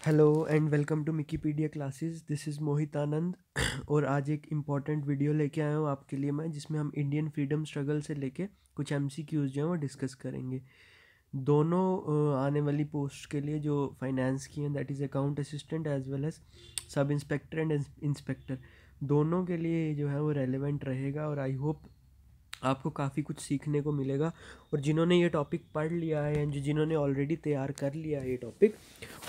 Hello and welcome to Wikipedia classes. This is Mohit Anand और आज एक इम्पॉर्टेंट वीडियो लेके आया हूँ आपके लिए मैं, जिसमें हम इंडियन फ्रीडम स्ट्रगल से लेके कुछ एमसीक्यूज जो हैं वो डिस्कस करेंगे। दोनों आने वाली पोस्ट के लिए जो फाइनेंस की हैं, that is account assistant as well as sub inspector and inspector, दोनों के लिए जो है वो रेलेवेंट रहेगा और आई होप आपको काफ़ी कुछ सीखने को मिलेगा। और जिन्होंने ये टॉपिक पढ़ लिया है या जिन्होंने ऑलरेडी तैयार कर लिया है ये टॉपिक,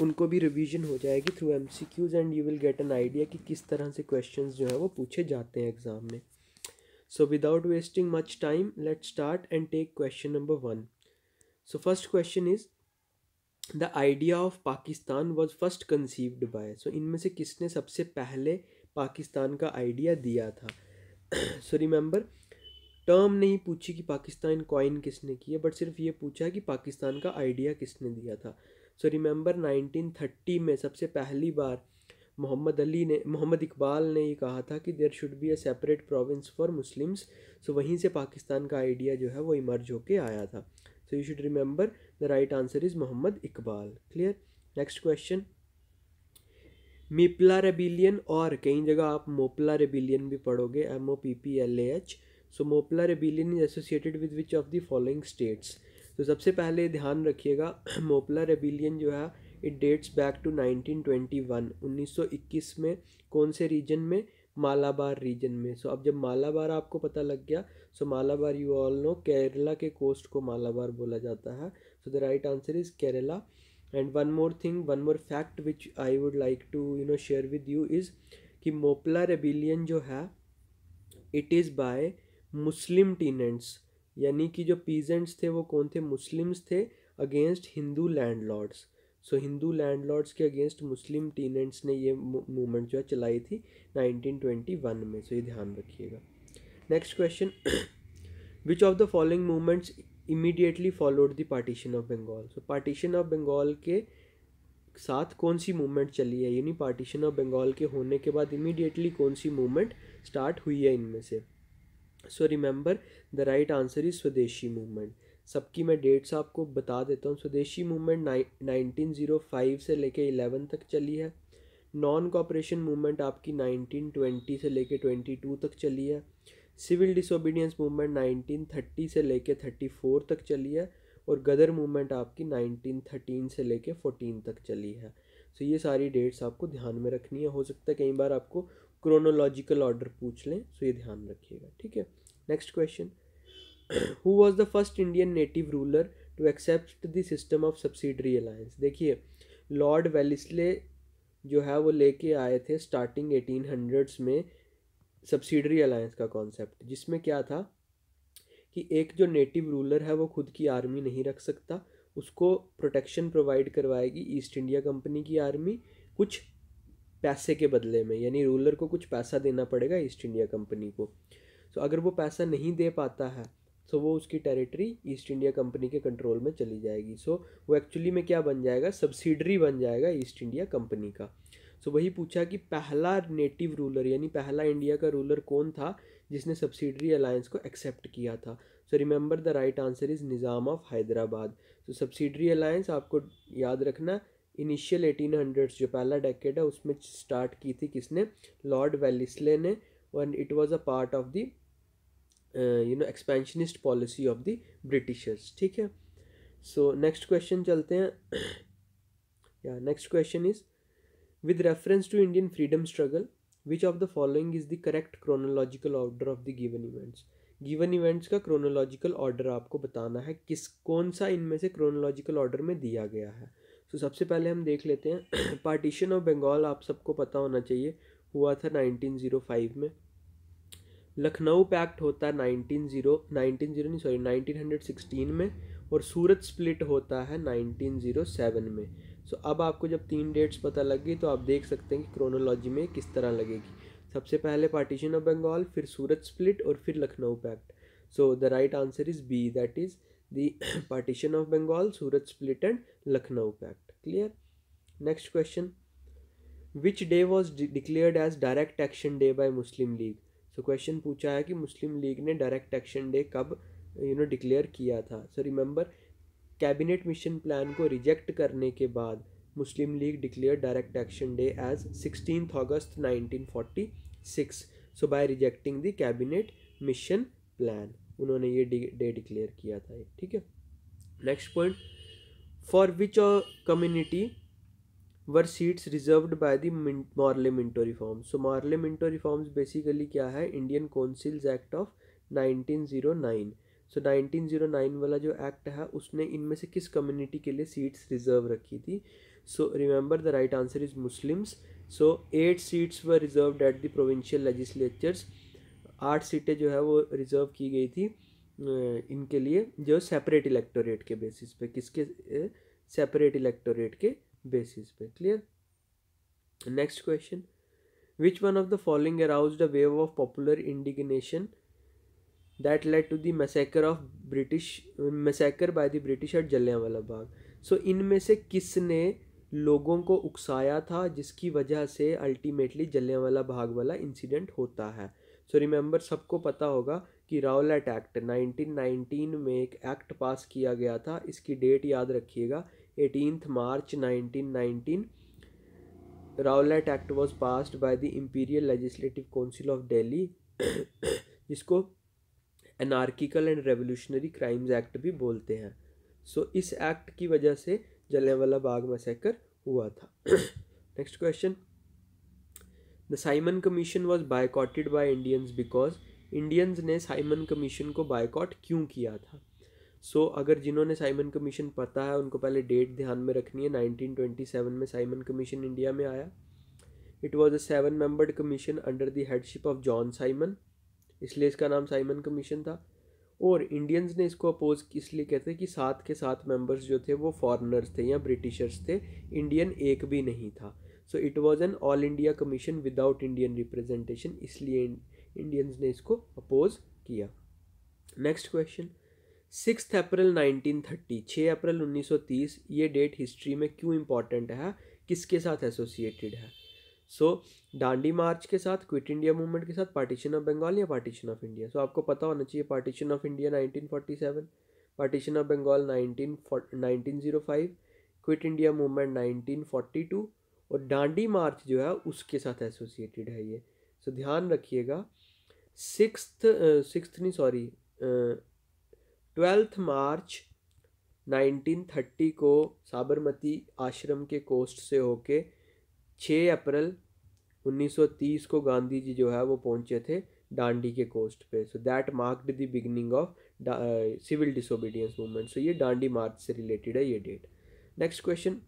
उनको भी रिवीजन हो जाएगी through MCQs and you will get an idea कि किस तरह से क्वेश्चंस जो है वो पूछे जाते हैं एग्जाम में। So without wasting much time let's start and take question number 1। So first question is the idea of Pakistan was first conceived by. So इनमें से किसने सबसे पहले पाकिस्तान का आइडिया दिया था? सो रिमेंबर, टर्म नहीं पूछी कि पाकिस्तान कॉइन किसने की है, बट सिर्फ ये पूछा कि पाकिस्तान का आइडिया किसने दिया था। सो रिमेंबर 1930 में सबसे पहली बार मोहम्मद इकबाल ने ये कहा था कि there should be a separate province for Muslims. So वहीं से पाकिस्तान का आइडिया जो है वो इमर्ज होके आया था। So you should remember the right answer is Mohammad Iqbal. Clear? Next question, Moplah rebellion, और कई जगह आप मोपला रेबिलियन भी पढ़ोगे, MOPPLAH। So Moplah rebellion is associated with which of the following states? तो सबसे पहले ध्यान रखिएगा, मोपला रेबिलियन जो है इट डेट्स बैक टू 1921, 1921 में। कौन से रीजन में? मालाबार रीजन में। सो अब जब मालाबार आपको पता लग गया, so Malabar you all know, Kerala के कोस्ट को मालाबार बोला जाता है। So the right answer is Kerala. And one more thing, one more fact which I would like to share with you is कि मोपला रेबिलियन जो है it is by Muslim tenants, यानी कि जो पीजेंट्स थे वो कौन थे? मुस्लिम्स थे, अगेंस्ट हिंदू लैंडलॉर्ड्स। सो हिंदू लैंडलॉर्ड्स के अगेंस्ट मुस्लिम टीनेंट्स ने ये मूवमेंट जो है चलाई थी 1921 में। सो ये ध्यान रखिएगा। Next question, which of the following movements immediately followed the partition of Bengal? So partition of Bengal के साथ कौन सी मूवमेंट चली है, यानी पार्टीशन ऑफ बंगाल के होने के बाद इमीडिएटली कौन सी मूवमेंट स्टार्ट हुई है इनमें से? सो remember the right answer is स्वदेशी मूवमेंट। सबकी मैं डेट्स आपको बता देता हूँ। स्वदेशी मूवमेंट 1905 से लेके 11 तक चली है। नॉन कॉपरेशन मूवमेंट आपकी 1920 से लेके 22 तक चली है। सिविल डिसोबीडियंस मूवमेंट 1930 से लेके 34 तक चली है। और गदर मूवमेंट आपकी 1913 से लेके 14 तक चली है। सो ये सारी डेट्स आपको ध्यान में रखनी है। हो सकता है कई बार आपको क्रोनोलॉजिकल ऑर्डर पूछ लें, सो ये ध्यान रखिएगा, ठीक है। Next question, who was the first Indian native ruler to accept the system of subsidiary alliance? देखिए, लॉर्ड वेलिस्ले जो है वो लेके आए थे स्टार्टिंग 1800s में सब्सिडरी अलायंस का कॉन्सेप्ट, जिसमें क्या था कि एक जो नेटिव रूलर है वो खुद की आर्मी नहीं रख सकता, उसको प्रोटेक्शन प्रोवाइड करवाएगी ईस्ट इंडिया कंपनी की आर्मी कुछ पैसे के बदले में, यानी रूलर को कुछ पैसा देना पड़ेगा ईस्ट इंडिया कंपनी को। तो अगर वो पैसा नहीं दे पाता है तो वो उसकी टेरिटरी ईस्ट इंडिया कंपनी के कंट्रोल में चली जाएगी। सो वो एक्चुअली में क्या बन जाएगा? सब्सिडरी बन जाएगा ईस्ट इंडिया कंपनी का। सो वही पूछा कि पहला नेटिव रूलर यानी पहला इंडिया का रूलर कौन था जिसने सब्सिडरी अलायंस को एक्सेप्ट किया था? So remember the right answer is Nizam of Hyderabad. So subsidiary alliance आपको याद रखना, इनिशियल 1800s जो पहला डेकेड है उसमें स्टार्ट की थी किसने? लॉर्ड वेलिस्ले ने। And it was a part of the expansionist policy of the Britishers, ठीक है। सो नेक्स्ट क्वेश्चन चलते हैं। या next question is, with reference to Indian freedom struggle, which of the following is the correct chronological order of the given events? Given events का chronological order आपको बताना है, किस कौन सा इनमें से क्रोनोलॉजिकल ऑर्डर में दिया गया है। तो सबसे पहले हम देख लेते हैं पार्टीशन ऑफ बंगाल आप सबको पता होना चाहिए, हुआ था 1905 में। लखनऊ पैक्ट होता है 1916 में। और सूरत स्प्लिट होता है 1907 में। सो अब आपको जब तीन डेट्स पता लग गई तो आप देख सकते हैं कि क्रोनोलॉजी में किस तरह लगेगी। सबसे पहले पार्टीशन ऑफ बंगाल, फिर सूरत स्प्लिट और फिर Lucknow pact. So the right answer is B, that is the partition of Bengal, Surat split and Lucknow pact. Clear? Next question, which day was declared as direct action day by Muslim league? So question पूछा है कि Muslim league ने direct action day कब declare किया था? So remember, cabinet mission plan को reject करने के बाद Muslim League declared Direct Action Day as 16th August 1946. So by rejecting the cabinet mission plan, उन्होंने ये डे डिक्लेयर किया था, ठीक है। Next point, for which community were seats reserved by the Morley Minto reforms. So Morley Minto reforms basically क्या है, Indian councils act of 1909। सो 1909 वाला जो एक्ट है उसने इनमें से किस कम्युनिटी के लिए सीट्स रिजर्व रखी थी। सो remember the right answer is Muslims. So 8 seats were reserved at the provincial legislatures. 8 सीटें जो है वो रिजर्व की गई थी इनके लिए, जो सेपरेट इलेक्टोरेट के बेसिस पे, किसके सेपरेट इलेक्टोरेट के बेसिस पे। Clear. Next question, which one of the following aroused a wave of popular indignation that led to the massacre by the British at Jallianwala Bagh. सो इनमें से किसने लोगों को उकसाया था जिसकी वजह से अल्टीमेटली जलियांवाला बाग वाला इंसिडेंट होता है। सो रिमेंबर, सबको पता होगा कि राउलेट एक्ट 1919 में एक एक्ट पास किया गया था, इसकी डेट याद रखिएगा 18 March 1919। Rowlatt act was passed by the imperial legislative council of Delhi, जिसको anarchical and revolutionary crimes act भी बोलते हैं। सो इस एक्ट की वजह से जलियांवाला बाग मैसेकर हुआ था। Next question, the Simon commission was बायकॉटेड by Indians because. Indians ने साइमन कमीशन को बायकॉट क्यों किया था। सो अगर जिन्होंने साइमन कमीशन पता है उनको पहले डेट ध्यान में रखनी है। 1927 में साइमन कमीशन इंडिया में आया। It was a 7 membered commission under the headship of John Simon, इसलिए इसका नाम साइमन कमीशन था। और इंडियंस ने इसको अपोज इसलिए कहते हैं कि 7 के 7 मेंबर्स जो थे वो फॉरेनर्स थे या ब्रिटिशर्स थे, इंडियन एक भी नहीं था। So it was an all India commission without Indian representation, इसलिए इंडियंस ने इसको अपोज किया। नेक्स्ट क्वेश्चन, 6 अप्रैल 1930, 6 अप्रैल 1930, ये डेट हिस्ट्री में क्यों इंपॉर्टेंट है, किसके साथ एसोसिएटेड है। सो डांडी मार्च के साथ, क्विट इंडिया मूवमेंट के साथ, पार्टीशन ऑफ बंगाल या पार्टीशन ऑफ इंडिया। सो आपको पता होना चाहिए, partition of India 1947, partition of Bengal 1905, quit India movement 1942, और डांडी मार्च जो है उसके साथ एसोसिएटेड है ये। सो ध्यान रखिएगा, 12 मार्च 1930 को साबरमती आश्रम के कोस्ट से होके 6 अप्रैल 1930 को गांधी जी जो है वो पहुंचे थे डांडी के कोस्ट पे। So that marked the beginning of civil disobedience movement. So ये डांडी मार्च से रिलेटेड है ये date. Next question,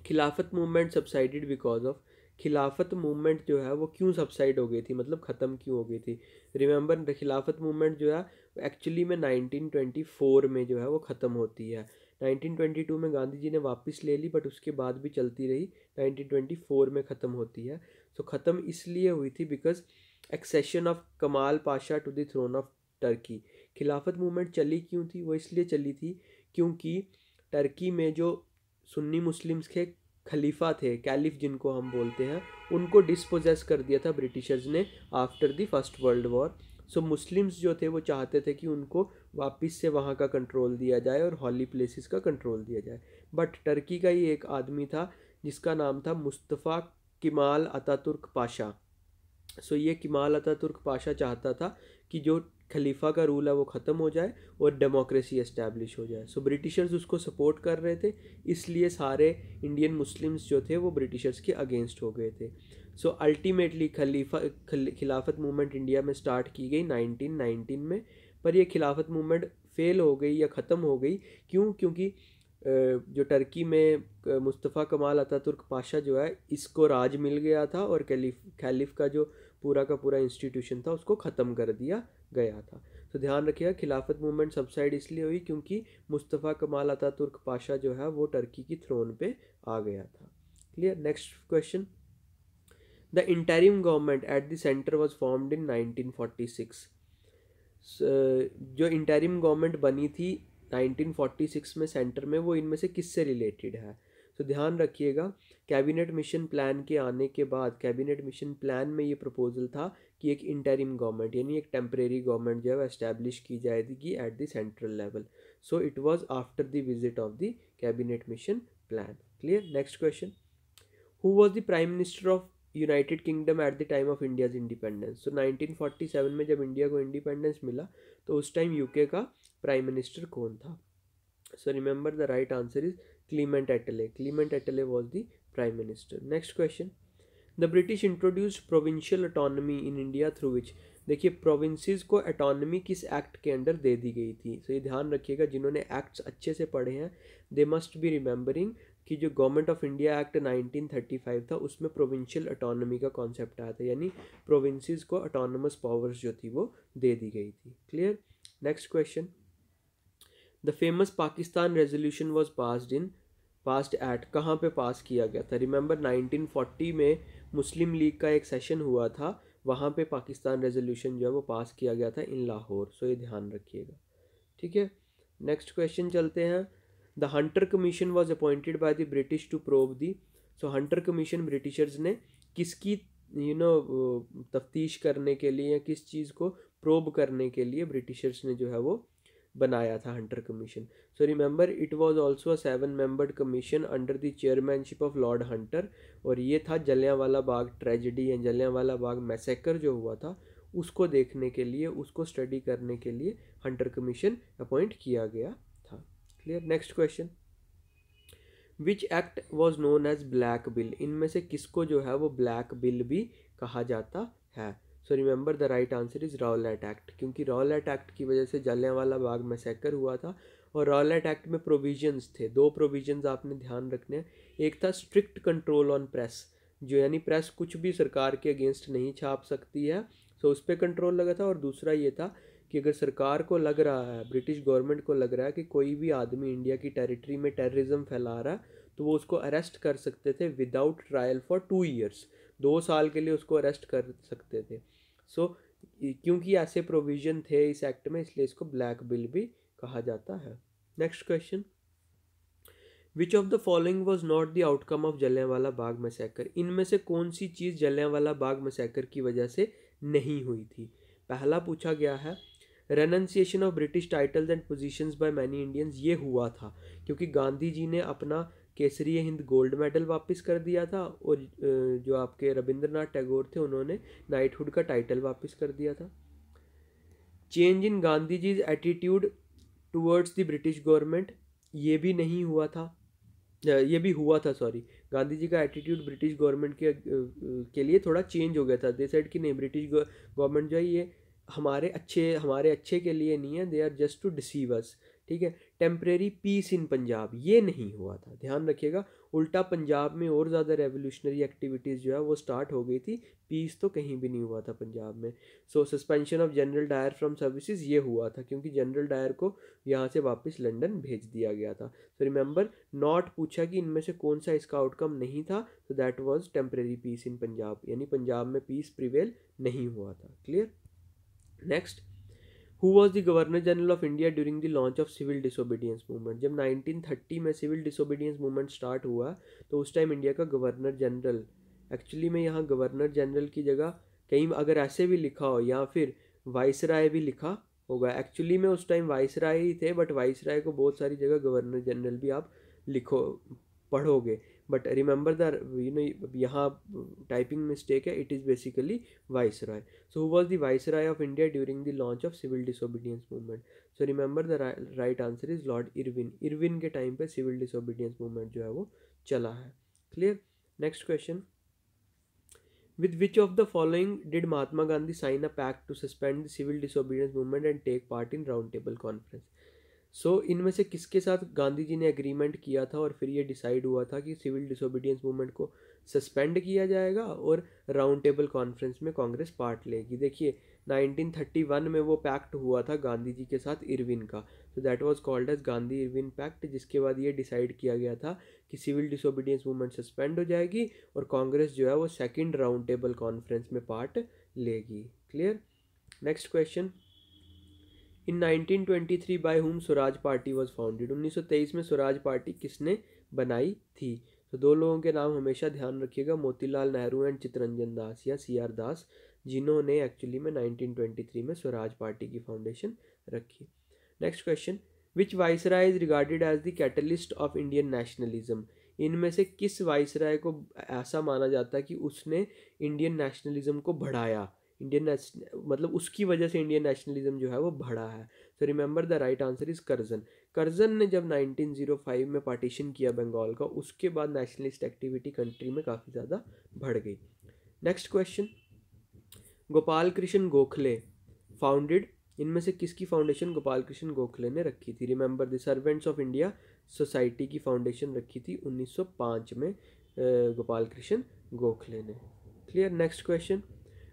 Khilafat movement subsided because of. Khilafat movement जो है वो क्यों सबसाइड हो गई थी, मतलब ख़त्म क्यों हो गई थी। रिमेंबर, द खिलाफत मूवमेंट जो है एक्चुअली में 1924 में जो है वो ख़त्म होती है। 1922 में गांधी जी ने वापस ले ली, बट उसके बाद भी चलती रही, 1924 में ख़त्म होती है। सो ख़त्म इसलिए हुई थी because accession of Kamal Pasha to the throne of Turkey. Khilafat movement चली क्यों थी, वो इसलिए चली थी क्योंकि टर्की में जो सुन्नी मुस्लिम्स के खलीफा थे, कैलिफ जिनको हम बोलते हैं, उनको डिस्पोजेस कर दिया था ब्रिटिशर्स ने after the first world war. So Muslims जो थे वो चाहते थे कि उनको वापस से वहाँ का कंट्रोल दिया जाए और हॉली प्लेसेस का कंट्रोल दिया जाए। बट टर्की का ही एक आदमी था जिसका नाम था मुस्तफ़ा किमाल अतातुर्क पाशा। सो ये किमाल अतातुर्क पाशा चाहता था कि जो खलीफा का रूल है वो ख़त्म हो जाए और डेमोक्रेसी एस्टैब्लिश हो जाए। सो ब्रिटिशर्स उसको सपोर्ट कर रहे थे, इसलिए सारे इंडियन मुस्लिम्स जो थे वो ब्रिटिशर्स के अगेंस्ट हो गए थे। सो अल्टीमेटली खिलाफत मूवमेंट इंडिया में स्टार्ट की गई 1919 में, पर ये खिलाफत मूवमेंट फेल हो गई या ख़त्म हो गई। क्यों? क्योंकि जो टर्की में मुस्तफ़ा कमाल अतातुर्क पाशा जो है, इसको राज मिल गया था और खलीफ का जो पूरा का पूरा इंस्टीट्यूशन था उसको ख़त्म कर दिया गया था। तो ध्यान रखिएगा, खिलाफत मूवमेंट सबसाइड इसलिए हुई क्योंकि मुस्तफ़ा कमाल अतातुर्क पाशा जो है वो टर्की की थ्रोन पे आ गया था। Clear. Next question, the interim government at the centre was formed in 1946। जो इंटरिम गवर्नमेंट बनी थी 1946 में सेंटर में, वो इनमें से किससे रिलेटेड है। तो ध्यान रखिएगा, कैबिनेट मिशन प्लान के आने के बाद, कैबिनेट मिशन प्लान में ये प्रपोजल था कि एक इंटरिम गवर्नमेंट यानी एक टेम्परेरी गवर्नमेंट जो है एस्टैब्लिश की जाएगी at the central level. So it was after the visit of the cabinet mission plan. Clear. Next question, who was the prime minister of United kingdom at the time of India's independence. तो 1947 में जब India को independence मिला तो उस time UK का prime minister कौन था। So remember the right answer is Clement एटले। क्लीमेंट एटले was the prime minister. Next question, the British introduced provincial autonomy in India through which. देखिए प्रोविंसेस को ऑटोनॉमी किस एक्ट के अंडर दे दी गई थी। तो ये ध्यान रखिएगा, जिन्होंने एक्ट्स अच्छे से पढ़े हैं दे मस्ट बी रिमेंबरिंग कि जो गवर्नमेंट ऑफ इंडिया एक्ट 1935 था उसमें प्रोविंशियल ऑटोनॉमी का कॉन्सेप्ट आया था, यानी प्रोविंसेस को ऑटोनमस पावर्स जो थी वो दे दी गई थी। Clear. Next question, the famous Pakistan resolution was passed at, कहाँ पे पास किया गया था। रिमेंबर 1940 में मुस्लिम लीग का एक सेशन हुआ था, वहाँ पे पाकिस्तान रेजोल्यूशन जो है वो पास किया गया था इन लाहौर। सो ये ध्यान रखिएगा, ठीक है। नेक्स्ट क्वेश्चन चलते हैं, the Hunter commission was appointed by the British to probe the. सो हंटर कमीशन ब्रिटिशर्स ने किसकी तफ्तीश करने के लिए या किस चीज़ को प्रोब करने के लिए ब्रिटिशर्स ने जो है वो बनाया था Hunter commission. So remember it was also a 7 membered commission under the chairmanship of Lord Hunter, और ये था जलियांवाला बाग ट्रेजेडी या जलियांवाला बाग मैसेकर जो हुआ था उसको देखने के लिए, उसको स्टडी करने के लिए हंटर कमीशन अपॉइंट किया गया था। Clear. Next question, which act was known as black bill. इनमें से किसको जो है वो ब्लैक बिल भी कहा जाता है। सो remember the right answer is Rowlatt act, क्योंकि रॉलेट एक्ट की वजह से जलियांवाला बाग मैसेकर हुआ था। और रॉलेट एक्ट में प्रोविजंस थे, दो प्रोविजंस आपने ध्यान रखने हैं। एक था स्ट्रिक्ट कंट्रोल ऑन प्रेस, जो यानी प्रेस कुछ भी सरकार के अगेंस्ट नहीं छाप सकती है, सो उस पर कंट्रोल लगा था। और दूसरा ये था कि अगर सरकार को लग रहा है, ब्रिटिश गवर्नमेंट को लग रहा है कि कोई भी आदमी इंडिया की टेरिटरी में टेररिज्म फैला रहा है तो वो उसको अरेस्ट कर सकते थे विदाउट ट्रायल फॉर 2 ईयर्स, 2 साल के लिए उसको अरेस्ट कर सकते थे। सो क्योंकि ऐसे प्रोविजन थे इस एक्ट में, इसलिए इसको ब्लैक बिल भी कहा जाता है। Next question, which of the following was not the outcome of Jallianwala Bagh massacre. इनमें से कौन सी चीज़ जलियांवाला बाग मैसेकर की वजह से नहीं हुई थी। पहला पूछा गया है renunciation of British titles and positions by many Indians. ये हुआ था क्योंकि गांधी जी ने अपना केसरी हिंद गोल्ड मेडल वापस कर दिया था, और जो आपके रविंद्रनाथ टैगोर थे उन्होंने नाइटहुड का टाइटल वापस कर दिया था। Change in Gandhi ji attitude towards the British government, ये भी नहीं हुआ था, ये भी हुआ था सॉरी। गांधी जी का एटीट्यूड ब्रिटिश गवर्नमेंट के लिए थोड़ा चेंज हो गया था। दे सेड कि नहीं, ब्रिटिश गवर्नमेंट जो है ये हमारे अच्छे के लिए नहीं है, they are just to deceive us, ठीक है। टेम्परेरी पीस इन पंजाब, ये नहीं हुआ था, ध्यान रखिएगा। उल्टा पंजाब में और ज़्यादा रेवोल्यूशनरी एक्टिविटीज़ जो है वो स्टार्ट हो गई थी, पीस तो कहीं भी नहीं हुआ था पंजाब में। So suspension of general Dyer from services ये हुआ था क्योंकि जनरल डायर को यहाँ से वापस लंदन भेज दिया गया था। सो रिमेंबर नॉट पूछा कि इनमें से कौन सा इसका आउटकम नहीं था, तो that was temporary peace in Punjab, यानी पंजाब में पीस प्रिवेल नहीं हुआ था। Clear. Next, who was the governor general of India during the launch of civil disobedience movement. जब 1930 में सिविल डिसोबीडियंस मूवमेंट स्टार्ट हुआ तो उस टाइम इंडिया का गवर्नर जनरल, एक्चुअली में यहाँ गवर्नर जनरल की जगह कहीं अगर ऐसे भी लिखा हो या फिर वाइसराय भी लिखा होगा, एक्चुअली में उस टाइम वाइसराय ही थे, बट वाइसराय को बहुत सारी जगह गवर्नर जनरल भी आप लिखो पढ़ोगे, बट रिमेंबर द यहाँ टाइपिंग मिस्टेक है, it is basically viceroy. So who was the viceroy of India during the launch of civil disobedience movement. So remember the right answer is lord Irwin. Irwin के time पे civil disobedience movement जो है वो चला है। Clear. Next question, with which of the following did Mahatma Gandhi sign a pact to suspend the civil disobedience movement and take part in round table conference। सो इनमें से किसके साथ गांधी जी ने एग्रीमेंट किया था और फिर ये डिसाइड हुआ था कि सिविल डिसोबीडियंस मूवमेंट को सस्पेंड किया जाएगा और राउंड टेबल कॉन्फ्रेंस में कांग्रेस पार्ट लेगी। देखिए 1931 में वो पैक्ट हुआ था गांधी जी के साथ इरविन का, तो that was called as Gandhi Irwin pact, जिसके बाद ये डिसाइड किया गया था कि सिविल डिसोबीडियंस मूवमेंट सस्पेंड हो जाएगी और कांग्रेस जो है वो सेकेंड राउंड टेबल कॉन्फ्रेंस में पार्ट लेगी। Clear. Next question, in 1923 by whom Swaraj party was founded. 1923 में स्वराज पार्टी किसने बनाई थी। तो दो लोगों के नाम हमेशा ध्यान रखिएगा, मोतीलाल नेहरू एंड चित्तरंजन दास या CR दास, जिन्होंने एक्चुअली में 1923 में स्वराज पार्टी की फाउंडेशन रखी। Next question, which viceroy is regarded as the catalyst of Indian nationalism. इनमें से किस वाइसराय को ऐसा माना जाता है कि उसने इंडियन नेशनलिज्म को बढ़ाया, मतलब उसकी वजह से इंडियन नेशनलिज्म जो है वो बढ़ा है? तो remember the right answer is Curzon. Curzon ने जब 1905 में पार्टीशन किया बंगाल का, उसके बाद नेशनलिस्ट एक्टिविटी कंट्री में काफ़ी ज़्यादा बढ़ गई। Next question, Gopal Krishna Gokhale founded, इनमें से किसकी फाउंडेशन गोपाल कृष्ण गोखले ने रखी थी? Remember the servants of India society की फाउंडेशन रखी थी 1905 में गोपाल कृष्ण गोखले ने। Clear. Next question,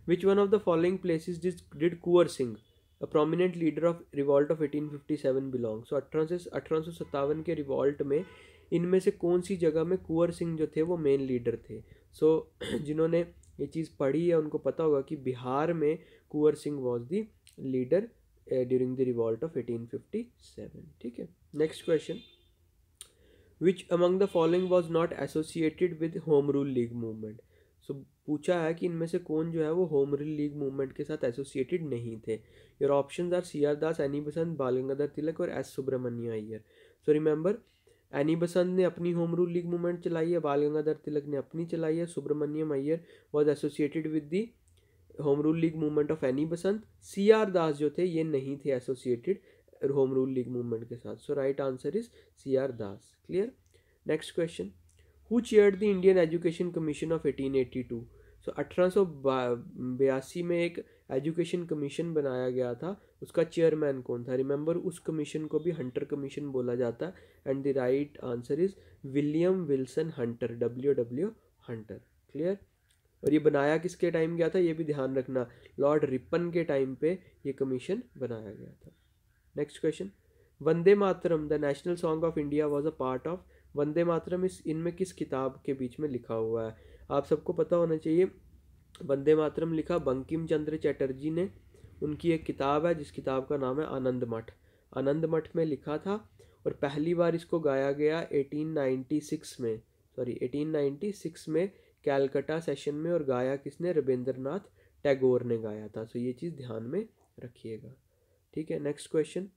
which one of the following places did Kunwar Singh a prominent leader of revolt of 1857 belong? So 1857 के रिवॉल्ट में इनमें से कौन सी जगह में कुंवर सिंह जो थे वो मेन लीडर थे? सो जिन्होंने ये चीज़ पढ़ी है उनको पता होगा कि बिहार में Kunwar Singh was the leader during the revolt of 1857। ठीक है। Next question, which among the following was not associated with home rule league movement? So पूछा है कि इनमें से कौन जो है वो होम रूल लीग मूवमेंट के साथ एसोसिएटेड नहीं थे। Your options are C R Das, Annie Besant, Bal Gangadhar Tilak और S Subramania Iyer. So remember, Annie Besant ने अपनी होम रूल लीग मूवमेंट चलाई है, बाल गंगाधर तिलक ने अपनी चलाई है, Subramaniam Iyer was associated with the home rule league movement of Annie Besant. C R Das जो थे ये नहीं थे associated home rule league movement के साथ। So right answer is C R Das. Clear. Next question, who chaired the Indian education commission of 1882? So 1882 में एक education commission बनाया गया था, उसका चेयरमैन कौन था? रिमेंबर, उस कमीशन को भी हंटर कमीशन बोला जाता है, and the right answer is William Wilson Hunter, WW Hunter. Clear. और ये बनाया किसके टाइम गया था ये भी ध्यान रखना, लॉर्ड रिपन के टाइम पे ये कमीशन बनाया गया था। Next question, Vande Mataram the national song of India was a part of? Vande Mataram इनमें किस किताब के बीच में लिखा हुआ है? आप सबको पता होना चाहिए, वंदे मातरम लिखा बंकिम चंद्र चटर्जी ने, उनकी एक किताब है जिस किताब का नाम है आनंद मठ। आनंद मठ में लिखा था, और पहली बार इसको गाया गया 1896 में कैलकटा सेशन में, और गाया किसने? रविंद्रनाथ टैगोर ने गाया था। सो ये चीज़ ध्यान में रखिएगा। ठीक है। Next question,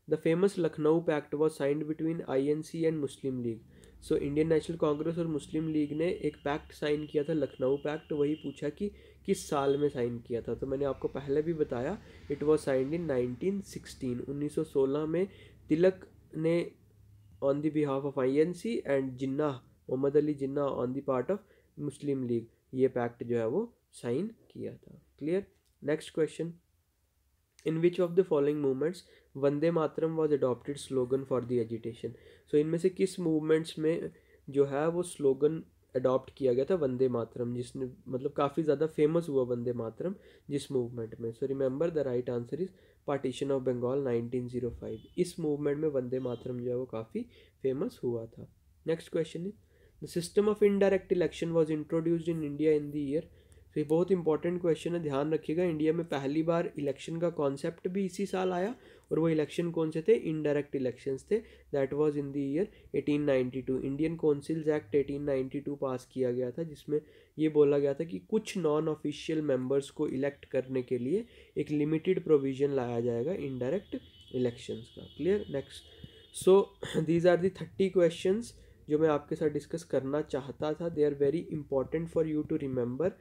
the famous Lucknow pact was signed between INC and Muslim league? So Indian national congress और मुस्लिम लीग ने एक पैक्ट साइन किया था, लखनऊ पैक्ट। वही पूछा कि किस साल में साइन किया था, तो मैंने आपको पहले भी बताया, इट वॉज साइंड इन 1916 में। तिलक ने on the behalf of INC and Jinnah, Mohammad Ali Jinnah on the part of Muslim League, ये पैक्ट जो है वो साइन किया था। Clear. Next question, in which of the following movements Vande Mataram was adopted slogan for the agitation? So इनमें से किस मूवमेंट्स में जो है वो स्लोगन अडॉप्ट किया गया था वंदे मातरम, जिसने मतलब काफ़ी ज़्यादा फेमस हुआ वंदे मातरम जिस मूवमेंट में? So remember the right answer is partition of Bengal 1905। इस मूवमेंट में वंदे मातरम जो है वो काफ़ी फेमस हुआ था। Next question is, the system of indirect election was introduced in India in the year? तो ये बहुत इंपॉर्टेंट क्वेश्चन है, ध्यान रखिएगा। इंडिया में पहली बार इलेक्शन का कॉन्सेप्ट भी इसी साल आया, और वो इलेक्शन कौन से थे? इनडायरेक्ट इलेक्शंस थे। That was in the year 1892। Indian councils act 1892 पास किया गया था, जिसमें ये बोला गया था कि कुछ नॉन ऑफिशियल मेंबर्स को इलेक्ट करने के लिए एक लिमिटेड प्रोविजन लाया जाएगा इनडायरेक्ट इलेक्शंस का। Clear. Next, so these are the 30 questions जो मैं आपके साथ डिस्कस करना चाहता था। They are very important for you to remember.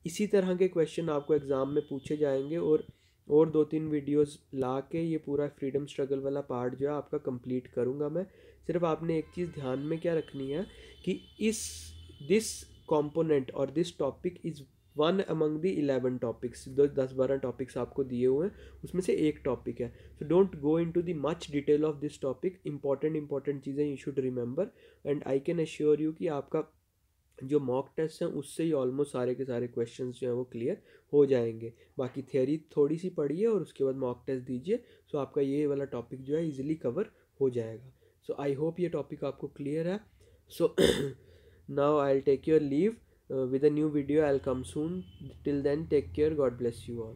इसी तरह के क्वेश्चन आपको एग्ज़ाम में पूछे जाएंगे, और 2-3 वीडियोस ला के ये पूरा फ्रीडम स्ट्रगल वाला पार्ट जो है आपका कंप्लीट करूँगा मैं। सिर्फ आपने एक चीज़ ध्यान में क्या रखनी है कि दिस कंपोनेंट और this topic is one among the 11 topics. 10-12 topics आपको दिए हुए हैं, उसमें से एक टॉपिक है। So don't go in to the much detail of this topic. Important चीज़ें you should remember, and I can assure you कि आपका जो मॉक टेस्ट हैं उससे ही ऑलमोस्ट सारे के सारे क्वेश्चंस जो हैं वो क्लियर हो जाएंगे। बाकी थियोरी थोड़ी सी पढ़िए और उसके बाद मॉक टेस्ट दीजिए, सो आपका ये वाला टॉपिक जो है इजीली कवर हो जाएगा। सो आई होप ये टॉपिक आपको क्लियर है। So now I will take your leave, with a new video I will come soon. Till then take care, God bless you all.